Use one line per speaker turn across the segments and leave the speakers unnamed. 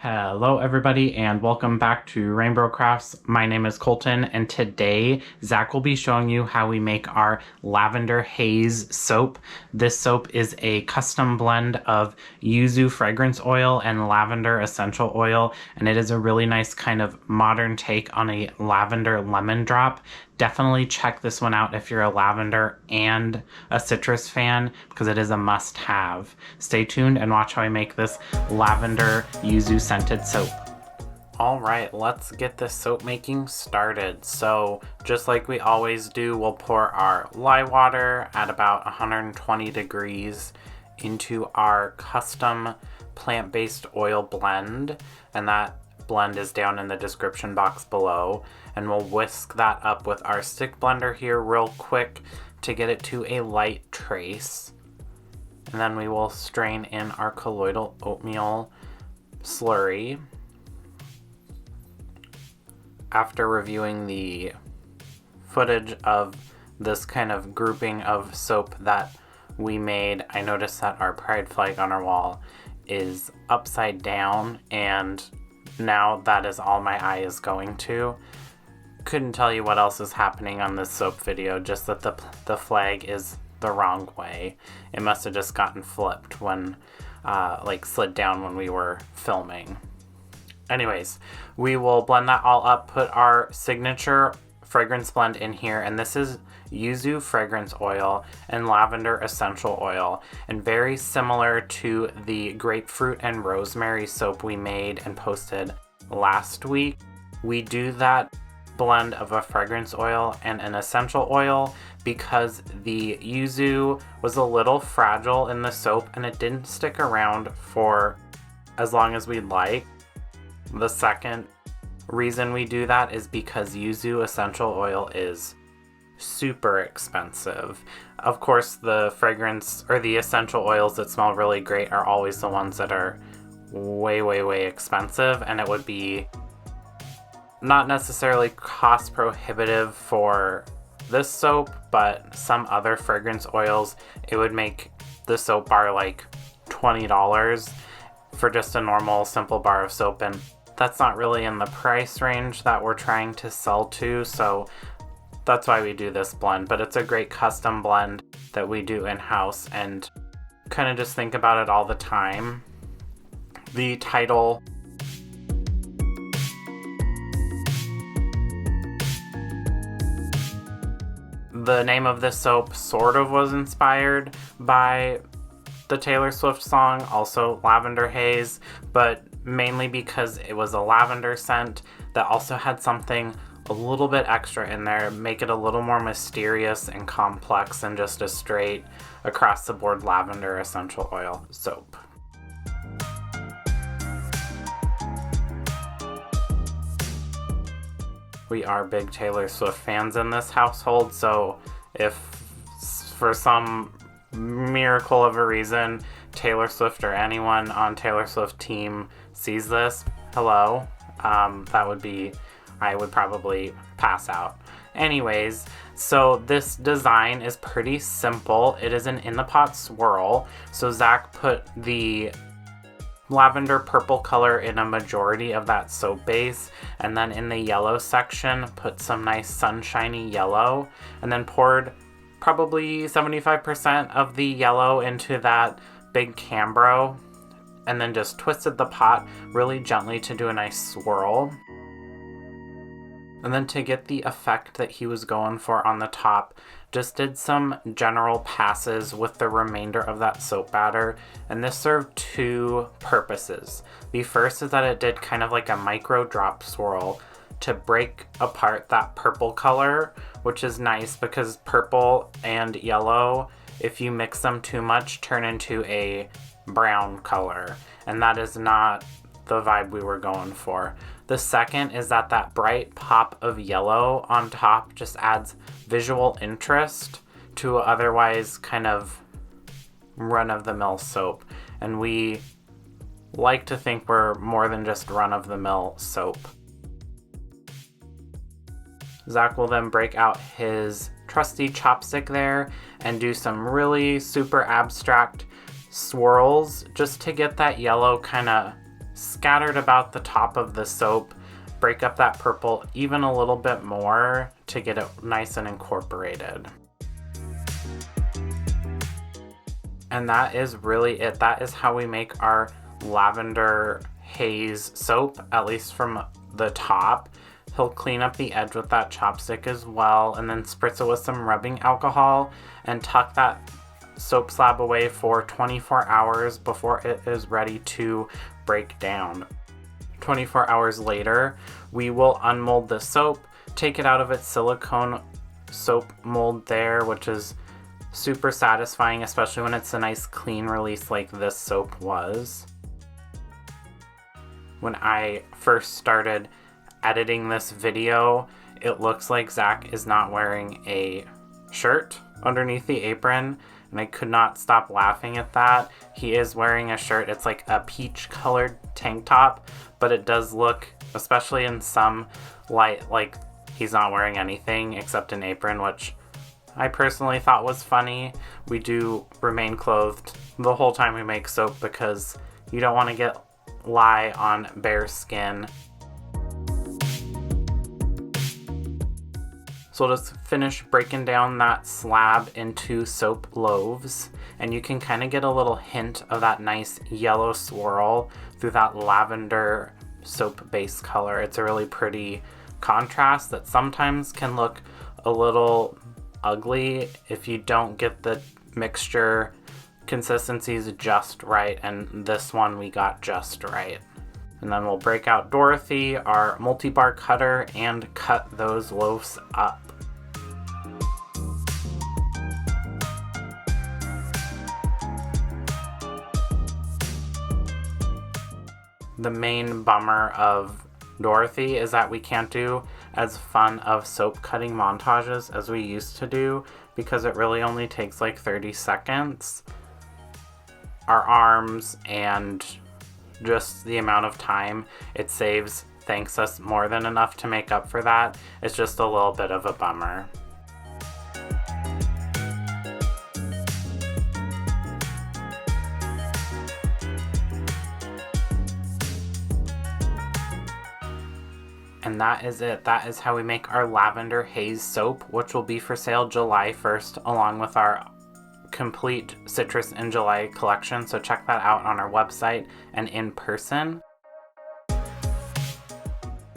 Hello everybody and welcome back to RainBro Crafts. My name is Colton and today Zac will be showing you how we make our Lavender Haze soap. This soap is a custom blend of Yuzu fragrance oil and lavender essential oil, and it is a really nice kind of modern take on a lavender lemon drop. Definitely check this one out if you're a lavender and a citrus fan because it is a must-have. Stay tuned and watch how I make this lavender yuzu scented soap. Alright, let's get this soap making started. So just like we always do, we'll pour our lye water at about 120 degrees into our custom plant-based oil blend, and that blend is down in the description box below, and we'll whisk that up with our stick blender here real quick to get it to a light trace, and then we will strain in our colloidal oatmeal slurry. After reviewing the footage of this kind of grouping of soap that we made, I noticed that our pride flag on our wall is upside down, and now that is all my eye is going to. Couldn't tell you what else is happening on this soap video, just that the flag is the wrong way. It must have just gotten flipped when, slid down when we were filming. Anyways, we will blend that all up, put our signature fragrance blend in here, and this is Yuzu fragrance oil and lavender essential oil, and very similar to the grapefruit and rosemary soap we made and posted last week. We do that blend of a fragrance oil and an essential oil because the yuzu was a little fragile in the soap and it didn't stick around for as long as we'd like. The second reason we do that is because yuzu essential oil is super expensive. Of course, the fragrance or the essential oils that smell really great are always the ones that are way expensive, and it would be not necessarily cost prohibitive for this soap, but some other fragrance oils, it would make the soap bar like $20 for just a normal simple bar of soap, and that's not really in the price range that we're trying to sell to, so that's why we do this blend. But it's a great custom blend that we do in-house and kind of just think about it all the time. The title The name of this soap sort of was inspired by the Taylor Swift song, also Lavender Haze, but mainly because it was a lavender scent that also had something a little bit extra in there, make it a little more mysterious and complex than just a straight across the board lavender essential oil soap. We are big Taylor Swift fans in this household, so if for some miracle of a reason Taylor Swift or anyone on Taylor Swift team sees this, hello, I would probably pass out. Anyways, so this design is pretty simple. It is an in-the-pot swirl. So Zac put the lavender purple color in a majority of that soap base, and then in the yellow section put some nice sunshiny yellow, and then poured probably 75% of the yellow into that big Cambro, and then just twisted the pot really gently to do a nice swirl. And then to get the effect that he was going for on the top, just did some general passes with the remainder of that soap batter, and this served two purposes. The first is that it did kind of like a micro drop swirl to break apart that purple color, which is nice because purple and yellow, if you mix them too much, turn into a brown color, and that is not the vibe we were going for. The second is that that bright pop of yellow on top just adds visual interest to otherwise kind of run-of-the-mill soap, and we like to think we're more than just run-of-the-mill soap. Zac will then break out his trusty chopstick there and do some really super abstract swirls just to get that yellow kind of scattered about the top of the soap. Break up that purple even a little bit more to get it nice and incorporated. And that is really it. That is how we make our Lavender Haze soap, at least from the top. He'll clean up the edge with that chopstick as well, and then spritz it with some rubbing alcohol and tuck that soap slab away for 24 hours before it is ready to break down. 24 hours later, we will unmold the soap, take it out of its silicone soap mold there, which is super satisfying, especially when it's a nice clean release like this soap was. When I first started editing this video, it looks like Zac is not wearing a shirt underneath the apron, and I could not stop laughing at that. He is wearing a shirt. It's like a peach colored tank top, but it does look, especially in some light, like he's not wearing anything except an apron, which I personally thought was funny. We do remain clothed the whole time we make soap because you don't want to lie on bare skin. So we'll just finish breaking down that slab into soap loaves, and you can kind of get a little hint of that nice yellow swirl through that lavender soap base color. It's a really pretty contrast that sometimes can look a little ugly if you don't get the mixture consistencies just right, and this one we got just right. And then we'll break out Dorothy, our multi-bar cutter, and cut those loaves up. The main bummer of Dorothy is that we can't do as fun of soap cutting montages as we used to do because it really only takes like 30 seconds. Our arms and just the amount of time it saves thanks us more than enough to make up for that. It's just a little bit of a bummer. And that is it. That is how we make our Lavender Haze soap, which will be for sale July 1st, along with our complete Citrus in July collection. So check that out on our website and in person.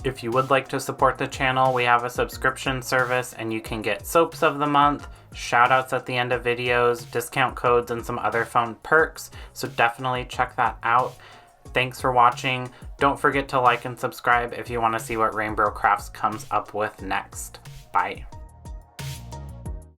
If you would like to support the channel, we have a subscription service and you can get soaps of the month, shout outs at the end of videos, discount codes, and some other fun perks. So definitely check that out. Thanks for watching. Don't forget to like and subscribe if you want to see what RainBro Crafts comes up with next. Bye.